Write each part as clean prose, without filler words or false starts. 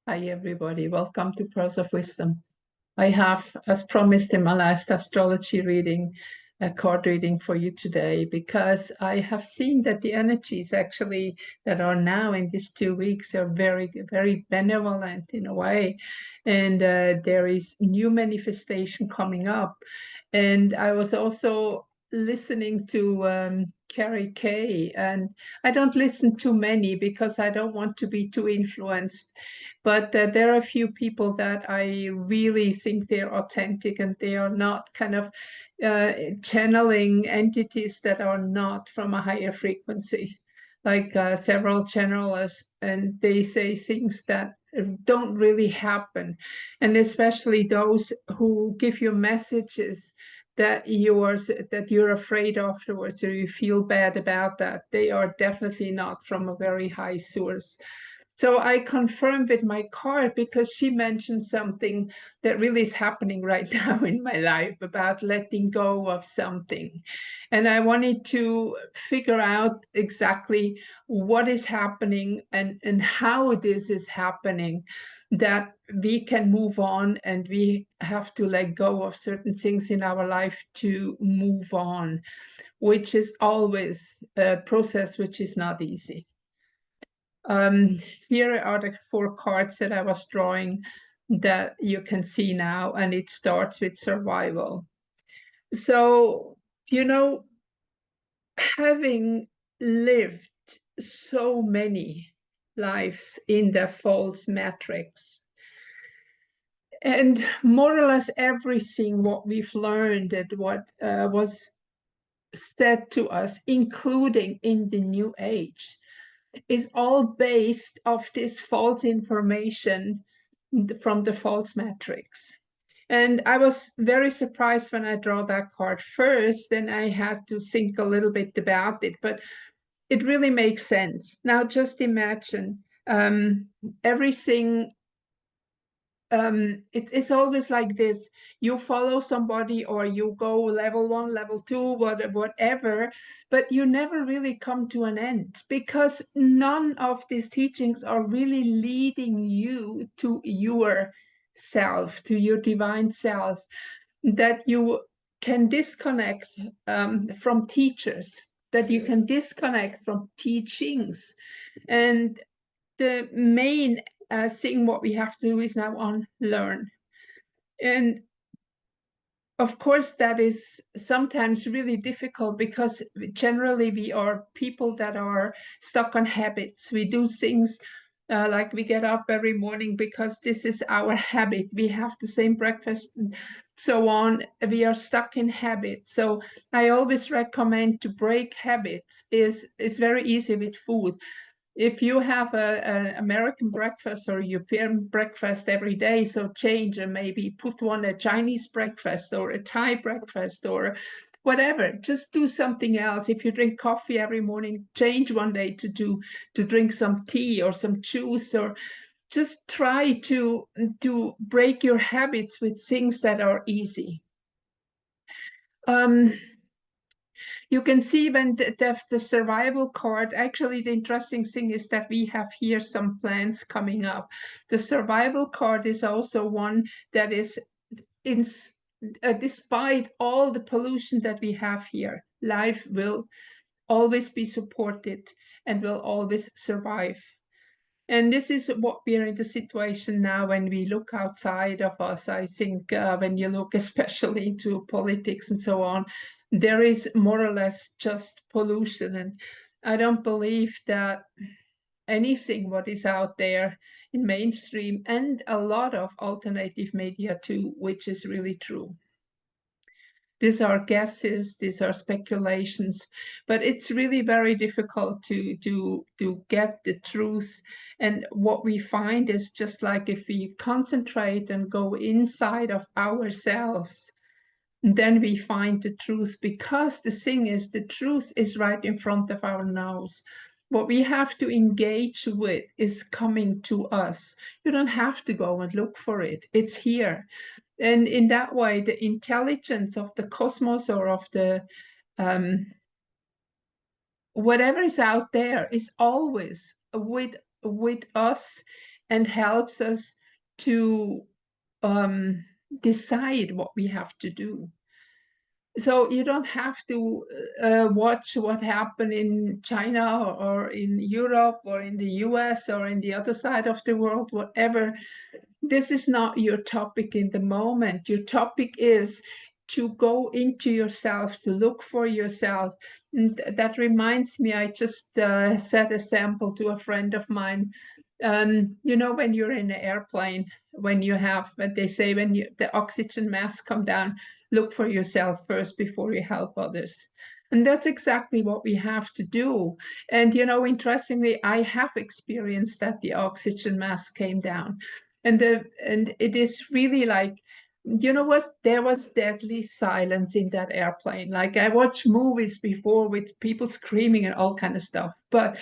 Hi, everybody. Welcome to Pearls of Wisdom. I have, as promised in my last astrology reading, a card reading for you today because I have seen that the energies actually that are now in these 2 weeks are very, very benevolent in a way. And there is new manifestation coming up. And I was also listening to Kerry K, and I don't listen to many because I don't want to be too influenced. But there are a few people that I really think they're authentic and they are not kind of channeling entities that are not from a higher frequency, like several channelers, and they say things that don't really happen. And especially those who give you messages that you're afraid afterwards or you feel bad about that, they are definitely not from a very high source. So I confirmed with my card because she mentioned something that really is happening right now in my life about letting go of something. And I wanted to figure out exactly what is happening and how this is happening, that we can move on and we have to let go of certain things in our life to move on, which is always a process which is not easy. Here are the 4 cards that I was drawing that you can see now, and it starts with survival. So, having lived so many lives in the false matrix, and more or less everything what we've learned and what was said to us, including in the New Age, is all based off this false information from the false matrix. And I was very surprised when I draw that card first, then I had to think a little bit about it, but it really makes sense. Now just imagine everything. It's always like this. You follow somebody or you go level 1, level 2, whatever, but you never really come to an end because none of these teachings are really leading you to your self, to your divine self, that you can disconnect from teachers, that you can disconnect from teachings. And the main thing what we have to do is now unlearn. And of course, that is sometimes really difficult because generally we are people that are stuck on habits. We do things like we get up every morning because this is our habit. We have the same breakfast and so on. We are stuck in habits. So I always recommend to break habits is very easy with food. If you have an American breakfast or European breakfast every day, so change and maybe put one a Chinese breakfast or a Thai breakfast or whatever. Just do something else. If you drink coffee every morning, change one day to drink some tea or some juice, or just try to break your habits with things that are easy. You can see when the survival card, actually the interesting thing is that we have here some plans coming up. The survival card is also one that is, despite all the pollution that we have here, life will always be supported and will always survive. And this is what we're in the situation now when we look outside of us. I think when you look especially into politics and so on, there is more or less just pollution. And I don't believe that anything what is out there in mainstream and a lot of alternative media too, which is really true. These are guesses, these are speculations, but it's really very difficult to get the truth. And what we find is just like if we concentrate and go inside of ourselves, then we find the truth, because the thing is, the truth is right in front of our nose. What we have to engage with is coming to us. You don't have to go and look for it. It's here. And in that way, the intelligence of the cosmos or of the whatever is out there is always with us, and helps us to decide what we have to do. So you don't have to watch what happened in China or in Europe or in the US or in the other side of the world, whatever. This is not your topic in the moment. Your topic is to go into yourself, to look for yourself. And that reminds me, I just said a sample to a friend of mine. You know, when you're in an airplane, when they say when the oxygen mask come down, look for yourself first before you help others. And that's exactly what we have to do. And, you know, interestingly, I have experienced that the oxygen mask came down. And it is really like, you know what, there was deadly silence in that airplane. Like I watched movies before with people screaming and all kind of stuff. But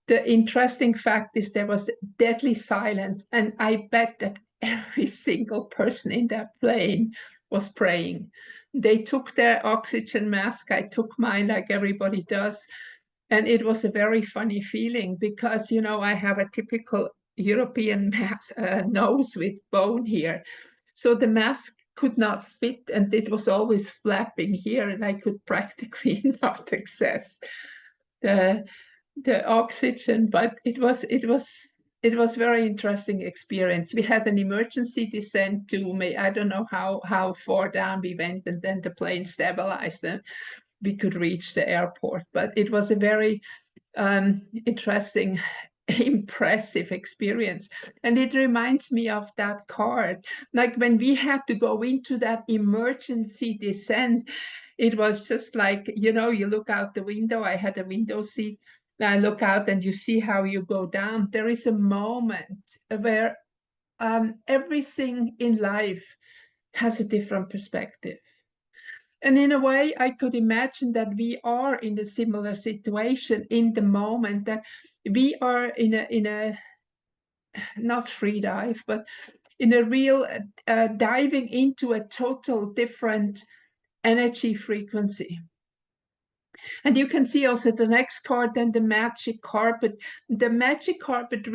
the interesting fact is there was deadly silence. And I bet that every single person in that plane was praying. They took their oxygen mask. I took mine like everybody does. And it was a very funny feeling because, you know, I have a typical European nose with bone here. So the mask could not fit and it was always flapping here and I could practically not access the oxygen, but it was very interesting experience. We had an emergency descent to I don't know how far down we went, and then the plane stabilized and we could reach the airport. But it was a very interesting, impressive experience. And it reminds me of that card. Like when we had to go into that emergency descent, it was just like, you know, you look out the window. I had a window seat. I look out and you see how you go down. There is a moment where everything in life has a different perspective. And in a way, I could imagine that we are in a similar situation in the moment, that we are in a not free dive, but in a real diving into a total different energy frequency. And you can see also the next card, then the magic carpet. The magic carpet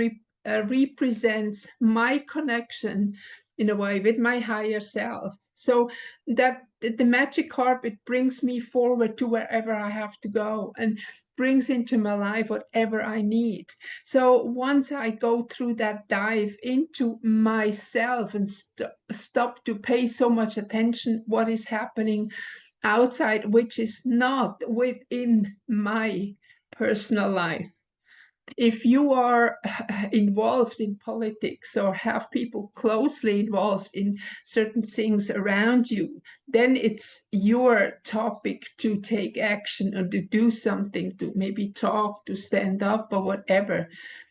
represents my connection in a way with my higher self. So that the magic carpet brings me forward to wherever I have to go and brings into my life whatever I need. So once I go through that dive into myself and stop to pay so much attention what is happening outside, which is not within my personal life. If you are involved in politics or have people closely involved in certain things around you, then it's your topic to take action or to do something, to maybe talk, to stand up or whatever.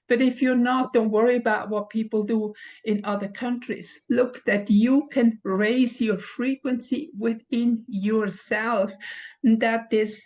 But if you're not, don't worry about what people do in other countries. Look that you can raise your frequency within yourself. And that is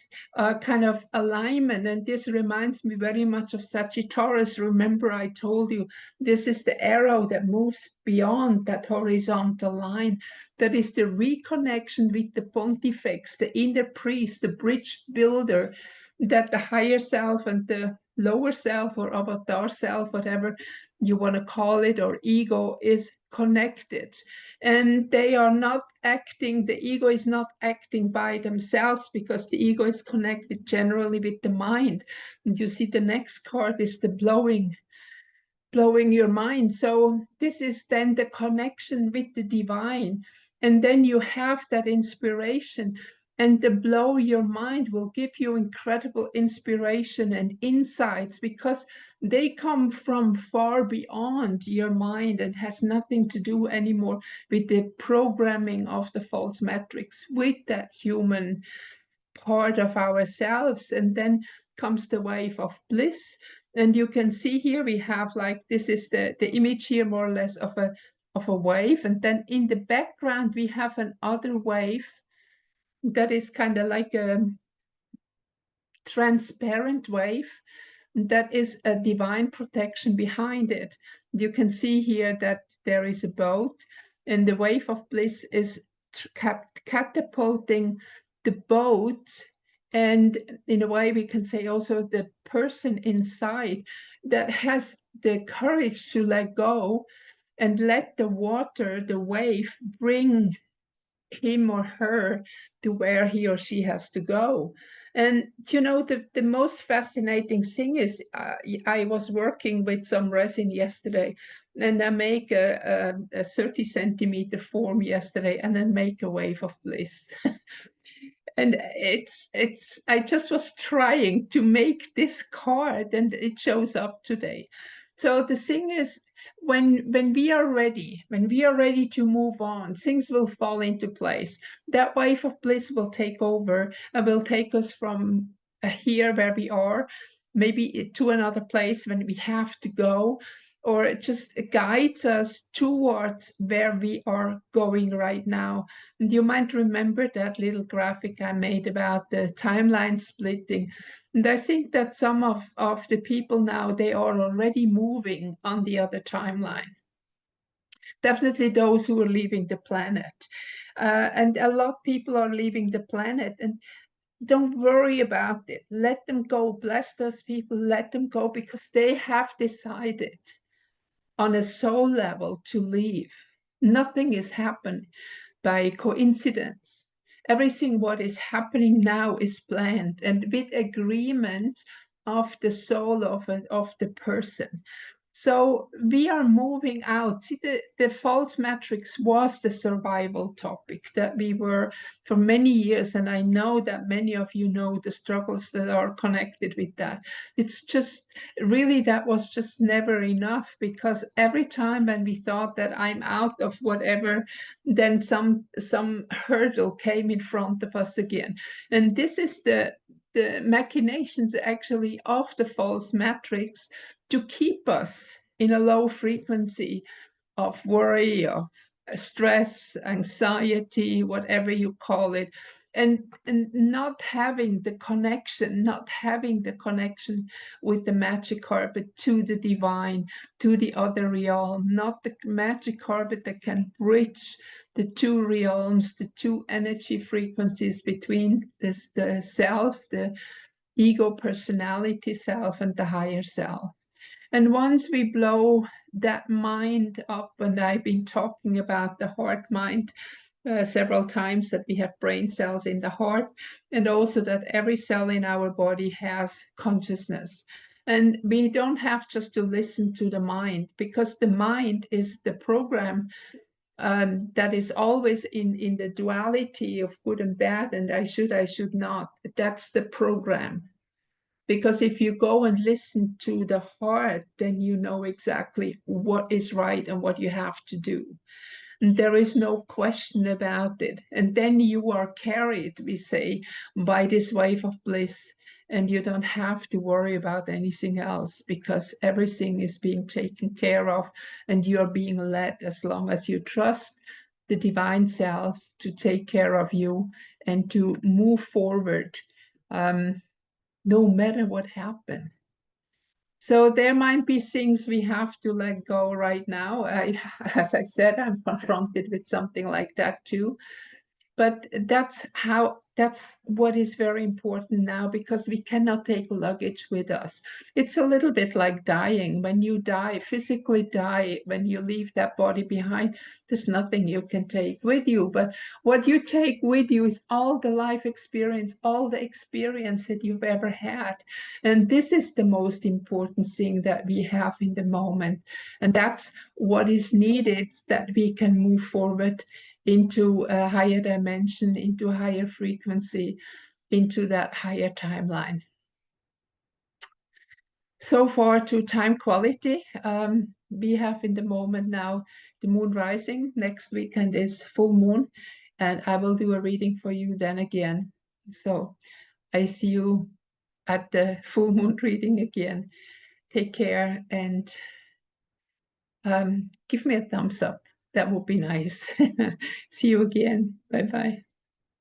kind of alignment. And this reminds me very much of Sagittarius. Remember, I told you this is the arrow that moves beyond that horizontal line. That is the reconnection with the pontifex, the inner priest, the bridge builder, that the higher self and the lower self or avatar self, whatever you want to call it, or ego, is connected. And they are not acting, the ego is not acting by themselves, because the ego is connected generally with the mind. And you see the next card is the blowing your mind. So this is then the connection with the divine. And then you have that inspiration, and the blow your mind will give you incredible inspiration and insights, because they come from far beyond your mind and has nothing to do anymore with the programming of the false matrix, with that human part of ourselves. And then comes the wave of bliss. And you can see here we have, like, this is the image here more or less of a wave, and then in the background we have another wave that is kind of like a transparent wave. That is a divine protection behind it. You can see here that there is a boat, and the wave of bliss is catapulting the boat, and in a way we can say also the person inside that has the courage to let go and let the water, the wave, bring him or her to where he or she has to go. And you know, the most fascinating thing is I was working with some resin yesterday, and I make a 30 centimeter form yesterday, and then make a wave of bliss. And it's I just was trying to make this card, and it shows up today. So the thing is, when we are ready to move on, things will fall into place. That wave of bliss will take over and will take us from here where we are, maybe to another place when we have to go, or it just guides us towards where we are going right now. And you might remember that little graphic I made about the timeline splitting. And I think that some of the people now, they are already moving on the other timeline. Definitely those who are leaving the planet. And a lot of people are leaving the planet. And don't worry about it. Let them go. Bless those people. Let them go, because they have decided on a soul level to leave. Nothing is happening by coincidence. Everything what is happening now is planned and with agreement of the soul of the person. So we are moving out. See, the false matrix was the survival topic that we were for many years, and I know that many of you know the struggles that are connected with that. It's just really, that was just never enough, because every time when we thought that I'm out of whatever, then some hurdle came in front of us again. And this is the machinations actually of the false matrix, to keep us in a low frequency of worry, of stress, anxiety, whatever you call it, and not having the connection, with the magic carpet to the divine, to the other realm, not the magic carpet that can bridge the two realms, the two energy frequencies between the self, the ego personality self, and the higher self. And once we blow that mind up, and I've been talking about the heart mind several times, that we have brain cells in the heart, and also that every cell in our body has consciousness. And we don't have just to listen to the mind, because the mind is the program that is always in the duality of good and bad, and I should not. That's the program. Because if you go and listen to the heart, then you know exactly what is right and what you have to do. And there is no question about it. And then you are carried, we say, by this wave of bliss. And you don't have to worry about anything else, because everything is being taken care of, and you are being led, as long as you trust the divine self to take care of you and to move forward. No matter what happened. So there might be things we have to let go right now. As I said, I'm confronted with something like that too. But that's what is very important now, because we cannot take luggage with us. It's a little bit like dying. When you die, physically die, when you leave that body behind, there's nothing you can take with you. But what you take with you is all the life experience, all the experience that you've ever had. And this is the most important thing that we have in the moment. And that's what is needed, that we can move forward into a higher dimension, into a higher frequency, into that higher timeline. So far to time quality, we have in the moment now the moon rising. Next weekend is full moon, and I will do a reading for you then again. So I see you at the full moon reading again. Take care, and give me a thumbs up. That would be nice. See you again. Bye-bye.